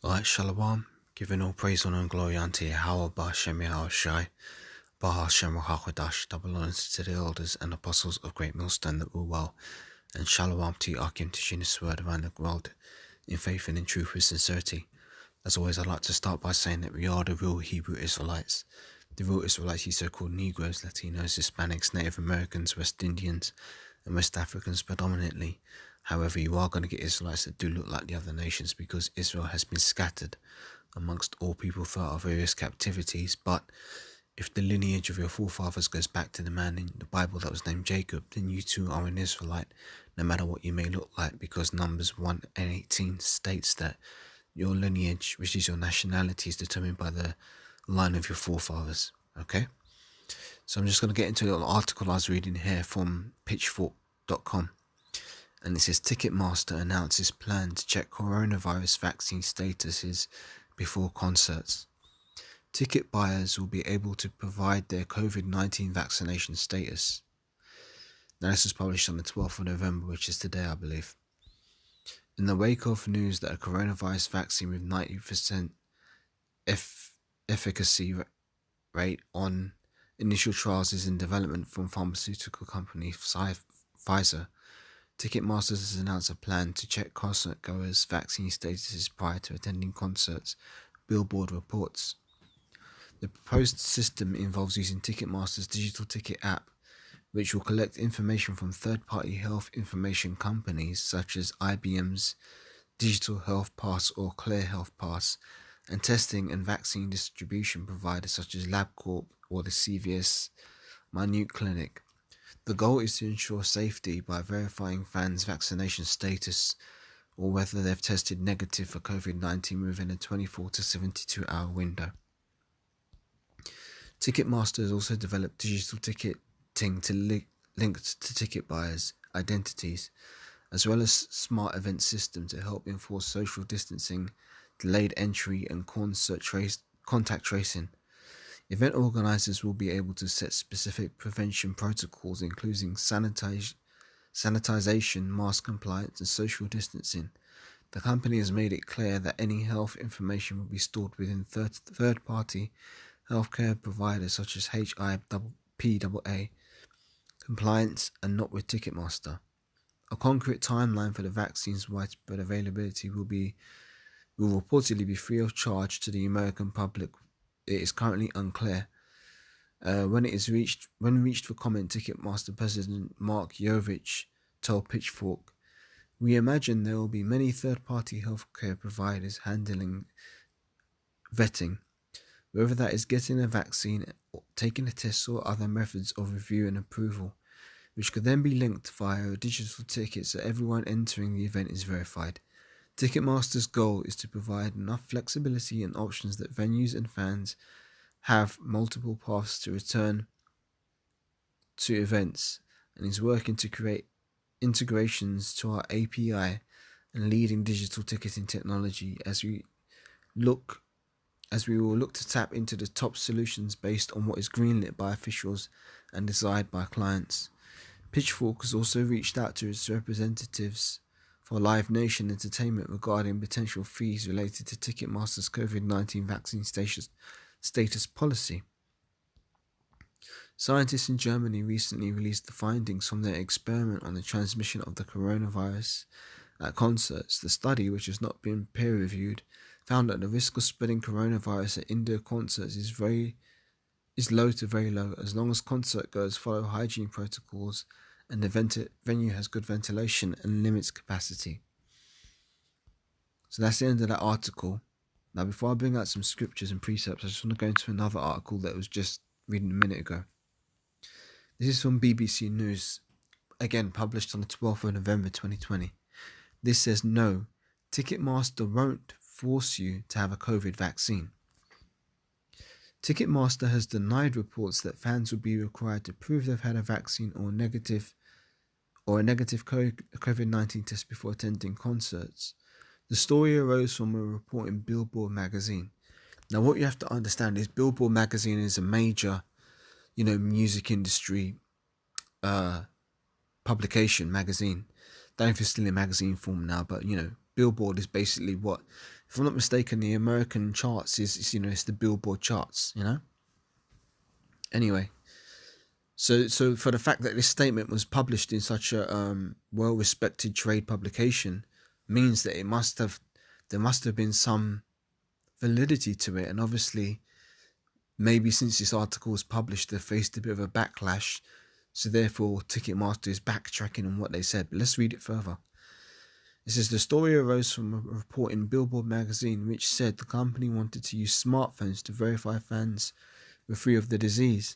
Alright, Shalom, giving all praise, honor, and glory unto Yahweh, Ba'ashem Yahushai, Ba'ashem Rahakwadash, double honors to the elders and apostles of Great Millstone that rule well, and Shalom to you, Akim, to share this word around the world in faith and in truth with sincerity. As always, I'd like to start by saying that we are the real Hebrew Israelites. The real Israelites, you so-called Negroes, Latinos, Hispanics, Native Americans, West Indians, and West Africans predominantly. However, you are going to get Israelites that do look like the other nations because Israel has been scattered amongst all people throughout our various captivities. But if the lineage of your forefathers goes back to the man in the Bible that was named Jacob, then you too are an Israelite, no matter what you may look like, because Numbers 1 and 18 states that your lineage, which is your nationality, is determined by the line of your forefathers. Okay? So I'm just going to get into a little article I was reading here from pitchfork.com. And it says Ticketmaster announces plan to check coronavirus vaccine statuses before concerts. Ticket buyers will be able to provide their COVID-19 vaccination status. Now, this was published on the 12th of November, which is today, I believe. In the wake of news that a coronavirus vaccine with 90% efficacy rate on initial trials is in development from pharmaceutical company Pfizer, Ticketmaster has announced a plan to check concert goers' vaccine statuses prior to attending concerts, Billboard reports. The proposed system involves using Ticketmaster's digital ticket app, which will collect information from third-party health information companies such as IBM's Digital Health Pass or Clear Health Pass, and testing and vaccine distribution providers such as LabCorp or the CVS Minute Clinic. The goal is to ensure safety by verifying fans' vaccination status or whether they've tested negative for COVID-19 within a 24 to 72 hour window. Ticketmaster has also developed digital ticketing linked to ticket buyers' identities, as well as smart event system to help enforce social distancing, delayed entry, and contact tracing. Event organizers will be able to set specific prevention protocols, including sanitization, mask compliance, and social distancing. The company has made it clear that any health information will be stored within third-party healthcare providers such as HIPAA compliance and not with Ticketmaster. A concrete timeline for the vaccine's widespread availability will reportedly be free of charge to the American public. It is currently unclear. When reached for comment, Ticketmaster President Mark Yovich told Pitchfork, "We imagine there will be many third-party healthcare providers handling vetting, whether that is getting a vaccine, or taking a test, or other methods of review and approval, which could then be linked via a digital ticket so everyone entering the event is verified. Ticketmaster's goal is to provide enough flexibility and options that venues and fans have multiple paths to return to events, and is working to create integrations to our API and leading digital ticketing technology as we will look to tap into the top solutions based on what is greenlit by officials and desired by clients." Pitchfork has also reached out to its representatives for Live Nation Entertainment regarding potential fees related to Ticketmaster's COVID-19 vaccine status policy. Scientists in Germany recently released the findings from their experiment on the transmission of the coronavirus at concerts. The study, which has not been peer-reviewed, found that the risk of spreading coronavirus at indoor concerts is low to very low, as long as concert goers follow hygiene protocols and the venue has good ventilation and limits capacity. So that's the end of that article. Now, before I bring out some scriptures and precepts, I just want to go into another article that was just reading a minute ago. This is from BBC News, again published on the 12th of November 2020. This says, "No, Ticketmaster won't force you to have a COVID vaccine." Ticketmaster has denied reports that fans will be required to prove they've had a vaccine or a negative COVID-19 test before attending concerts. The story arose from a report in Billboard magazine. Now, what you have to understand is Billboard magazine is a major, music industry publication magazine. Don't know if it's still in magazine form now, but Billboard is basically what If I'm not mistaken, the American charts is it's the Billboard charts. Anyway, so for the fact that this statement was published in such a well-respected trade publication means that there must have been some validity to it, and obviously maybe since this article was published they faced a bit of a backlash, so therefore Ticketmaster is backtracking on what they said. But let's read it further. It says the story arose from a report in Billboard magazine which said the company wanted to use smartphones to verify fans were free of the disease.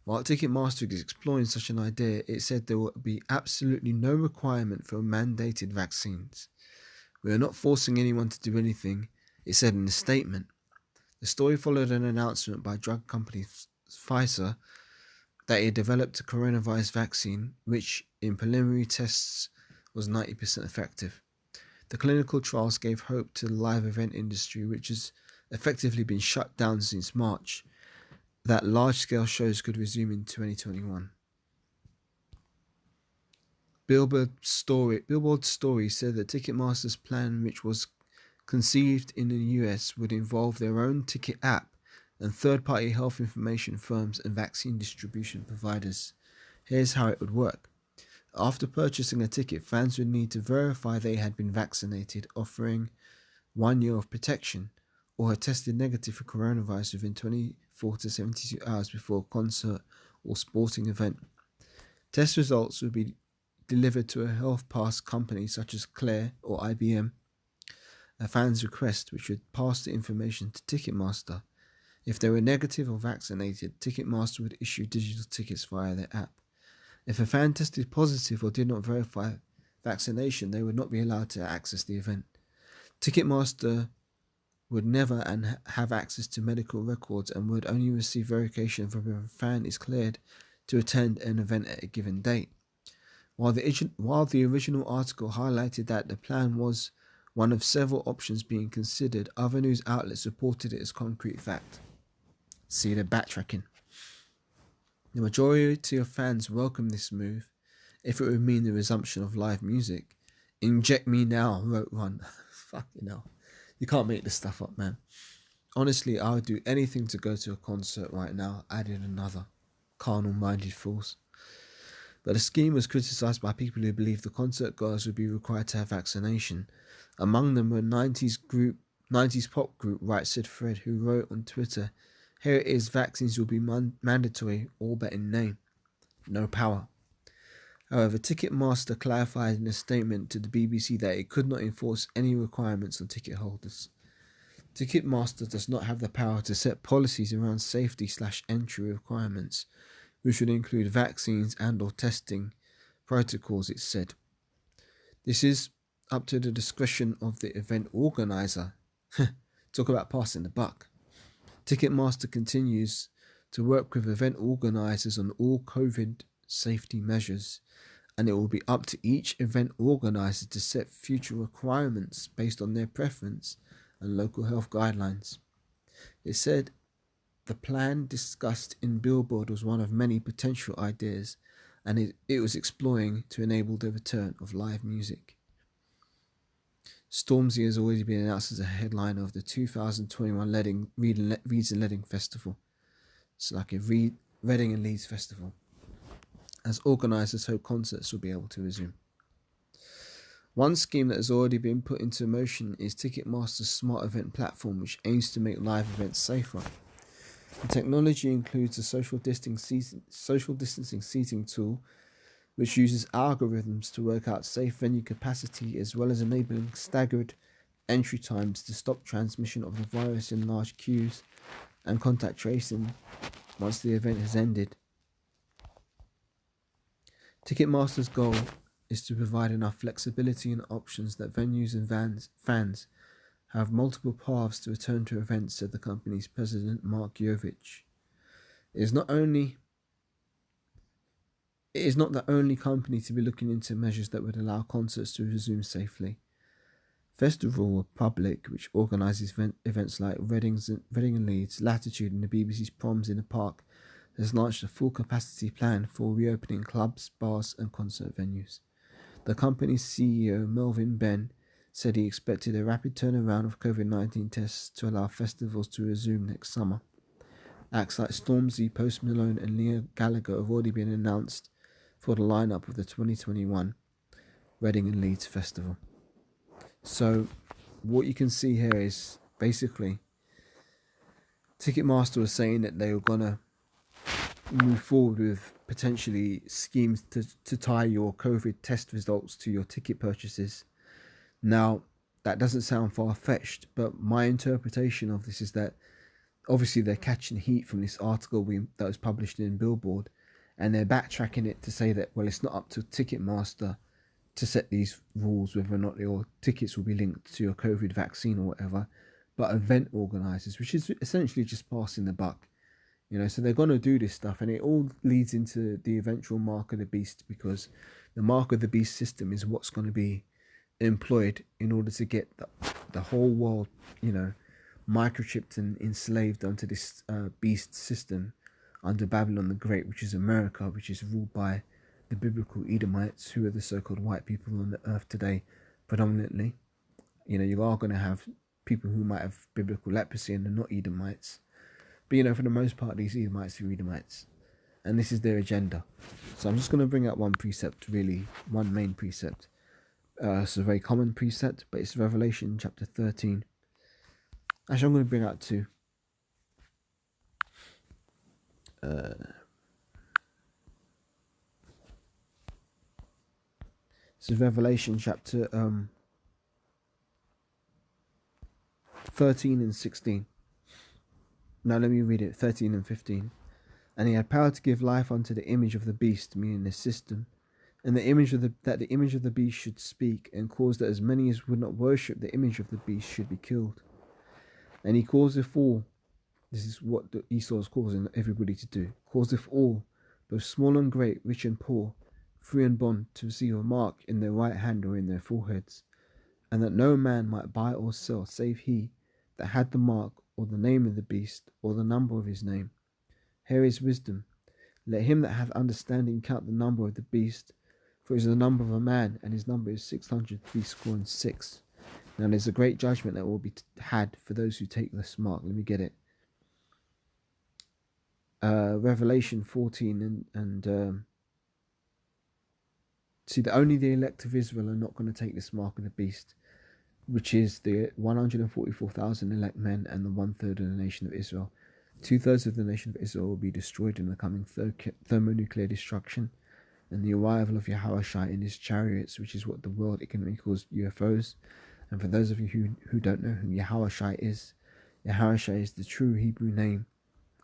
While Ticketmaster is exploring such an idea, it said there will be absolutely no requirement for mandated vaccines. We are not forcing anyone to do anything, it said in a statement. The story followed an announcement by drug company Pfizer that it developed a coronavirus vaccine which, in preliminary tests, was 90% effective. The clinical trials gave hope to the live event industry, which has effectively been shut down since March, that large-scale shows could resume in 2021. Billboard story said that Ticketmaster's plan, which was conceived in the US, would involve their own ticket app and third-party health information firms and vaccine distribution providers. Here's how it would work. After purchasing a ticket, fans would need to verify they had been vaccinated, offering 1 year of protection, or had tested negative for coronavirus within 24 to 72 hours before a concert or sporting event. Test results would be delivered to a health pass company such as Claire or IBM, a fan's request, which would pass the information to Ticketmaster. If they were negative or vaccinated, Ticketmaster would issue digital tickets via their app. If a fan tested positive or did not verify vaccination, they would not be allowed to access the event. Ticketmaster would never have access to medical records and would only receive verification if a fan is cleared to attend an event at a given date. While the original article highlighted that the plan was one of several options being considered, other news outlets reported it as concrete fact. See the backtracking. The majority of fans welcomed this move, if it would mean the resumption of live music. Inject me now, wrote one. Fucking hell. You can't make this stuff up, man. Honestly, I would do anything to go to a concert right now, added another. Carnal-minded fools. But the scheme was criticised by people who believed the concert goers would be required to have vaccination. Among them were 90s pop group Right Said Fred, who wrote on Twitter, "Here it is, vaccines will be mandatory, all but in name. No power." However, Ticketmaster clarified in a statement to the BBC that it could not enforce any requirements on ticket holders. Ticketmaster does not have the power to set policies around safety/entry requirements, which would include vaccines and/or testing protocols, it said. This is up to the discretion of the event organizer. Talk about passing the buck. Ticketmaster continues to work with event organizers on all COVID safety measures, and it will be up to each event organizer to set future requirements based on their preference and local health guidelines. It said the plan discussed in Billboard was one of many potential ideas, and it was exploring to enable the return of live music. Stormzy has already been announced as a headliner of the 2021 Leeds and Reading Festival. It's like a Reading and Leeds Festival, as organisers hope concerts will be able to resume. One scheme that has already been put into motion is Ticketmaster's smart event platform, which aims to make live events safer. The technology includes a social distancing seating tool, which uses algorithms to work out safe venue capacity, as well as enabling staggered entry times to stop transmission of the virus in large queues and contact tracing once the event has ended. Ticketmaster's goal is to provide enough flexibility and options that venues and fans have multiple paths to return to events, said the company's president, Mark Jovich. It is not the only company to be looking into measures that would allow concerts to resume safely. Festival Republic, which organises events like Reading and Leeds, Latitude and the BBC's Proms in the Park, has launched a full capacity plan for reopening clubs, bars and concert venues. The company's CEO, Melvin Benn, said he expected a rapid turnaround of COVID-19 tests to allow festivals to resume next summer. Acts like Stormzy, Post Malone and Liam Gallagher have already been announced for the lineup of the 2021 Reading and Leeds Festival. So what you can see here is basically Ticketmaster was saying that they were going to move forward with potentially schemes to tie your COVID test results to your ticket purchases. Now, that doesn't sound far-fetched, but my interpretation of this is that obviously they're catching heat from this article that was published in Billboard, and they're backtracking it to say that, well, it's not up to Ticketmaster to set these rules whether or not your tickets will be linked to your COVID vaccine or whatever, but event organisers, which is essentially just passing the buck. So they're going to do this stuff, and it all leads into the eventual mark of the beast, because the mark of the beast system is what's going to be employed in order to get the whole world, microchipped and enslaved onto this beast system under Babylon the Great, which is America, which is ruled by the biblical Edomites, who are the so-called white people on the earth today, predominantly. You are going to have people who might have biblical leprosy and they're not Edomites. But, for the most part, these Edomites are Edomites. And this is their agenda. So I'm just going to bring out one precept, really, one main precept. It's a very common precept, but it's Revelation chapter 13. Actually, I'm going to bring out two. This is Revelation chapter 13 and 16. Now let me read it, 13 and 15. And he had power to give life unto the image of the beast, meaning the system, and the image of the beast should speak, and cause that as many as would not worship the image of the beast should be killed. And he causeth all, this is what Esau is causing everybody to do, causeth all, both small and great, rich and poor, free and bond, to receive a mark in their right hand or in their foreheads, and that no man might buy or sell, save he that had the mark, or the name of the beast, or the number of his name. Here is wisdom. Let him that hath understanding count the number of the beast, for it is the number of a man, and his number is 666. Now there's a great judgment that will be had for those who take this mark. Let me get it. Revelation 14 and see that only the elect of Israel are not going to take this mark of the beast, which is the 144,000 elect men and the 1/3 of the nation of Israel. 2/3 of the nation of Israel will be destroyed in the coming thermonuclear destruction, and the arrival of Yahushua in his chariots, which is what the world economically calls UFOs. And for those of you who don't know who Yahushua is the true Hebrew name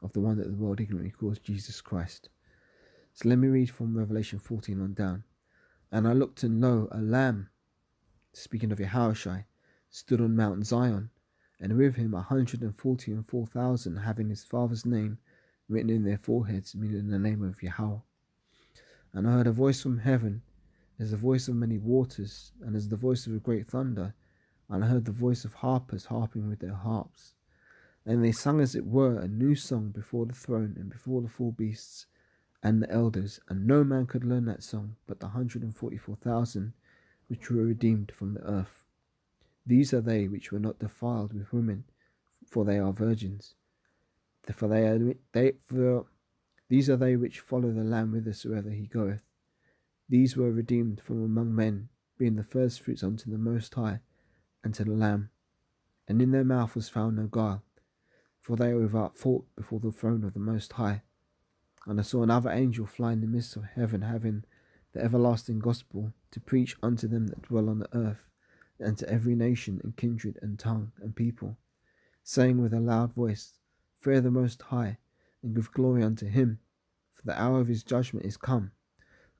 of the one that the world ignorantly calls Jesus Christ. So let me read from Revelation 14 on down. And I looked, and lo, a lamb, speaking of Yahushua, stood on Mount Zion, and with him 144,000, having his father's name written in their foreheads, meaning the name of Yahweh. And I heard a voice from heaven, as the voice of many waters, and as the voice of a great thunder. And I heard the voice of harpers harping with their harps. And they sung as it were a new song before the throne and before the four beasts and the elders. And no man could learn that song but the 144,000 which were redeemed from the earth. These are they which were not defiled with women, for they are virgins. These are they which follow the Lamb whithersoever he goeth. These were redeemed from among men, being the firstfruits unto the Most High, and to the Lamb. And in their mouth was found no guile, for they were without fault before the throne of the Most High. And I saw another angel fly in the midst of heaven, having the everlasting gospel, to preach unto them that dwell on the earth, and to every nation and kindred and tongue and people, saying with a loud voice, Fear the Most High, and give glory unto him, for the hour of his judgment is come,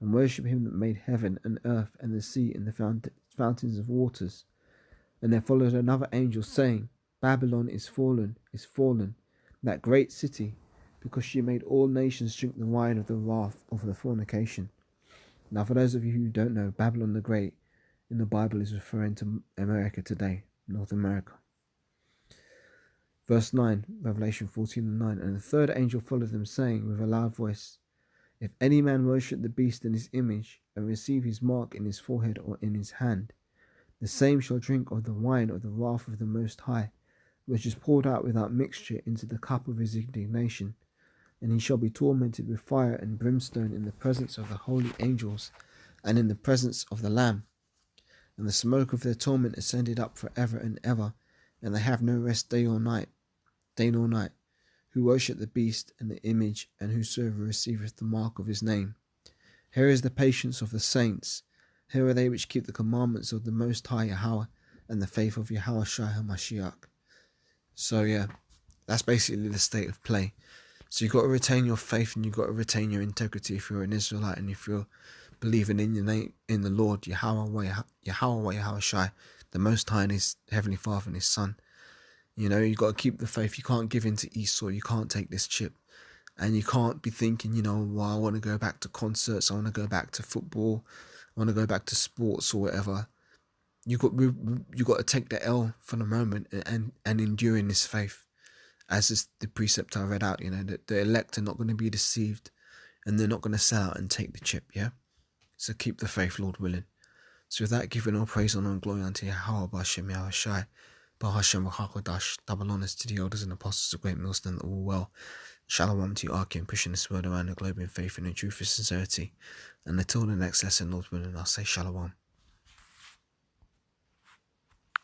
and worship him that made heaven and earth and the sea and the fountains of waters. And there followed another angel, saying, Babylon is fallen, that great city, because she made all nations drink the wine of the wrath of the fornication. Now, for those of you who don't know, Babylon the Great in the Bible is referring to America today, North America. Verse 9, Revelation 14 and 9. And the third angel followed them, saying with a loud voice, If any man worship the beast in his image, and receive his mark in his forehead or in his hand, The same shall drink of the wine of the wrath of the Most High, which is poured out without mixture into the cup of his indignation. And he shall be tormented with fire and brimstone in the presence of the holy angels and in the presence of the Lamb. And the smoke of their torment ascended up for ever and ever, and they have no rest day nor night, who worship the beast and the image, and whosoever receiveth the mark of his name. Here is the patience of the saints. Here are they which keep the commandments of the Most High Yahweh, and the faith of Yahweh Shai HaMashiach. So yeah, that's basically the state of play. So you've got to retain your faith, and you've got to retain your integrity if you're an Israelite, and if you're believing in your name, in the Lord, Yahweh Shai, the Most High, and his Heavenly Father and his Son. You know, you've got to keep the faith. You can't give in to Esau. You can't take this chip. And you can't be thinking, well, I want to go back to concerts. I want to go back to football. I want to go back to sports or whatever. You got to take the L for the moment and endure in this faith. As is the precept I read out, that the elect are not going to be deceived, and they're not going to sell out and take the chip, yeah? So keep the faith, Lord willing. So with that, giving all praise, honor, and glory unto Yahweh, B'Hashem, Yahweh Shai, B'Hashem, B'Hakodash, double honors to the elders and apostles of Great Millstone that all well. Shalom to you, Archie, and pushing this world around the globe in faith and in truth and sincerity. And until the next lesson, Lord willing, I'll say Shalom.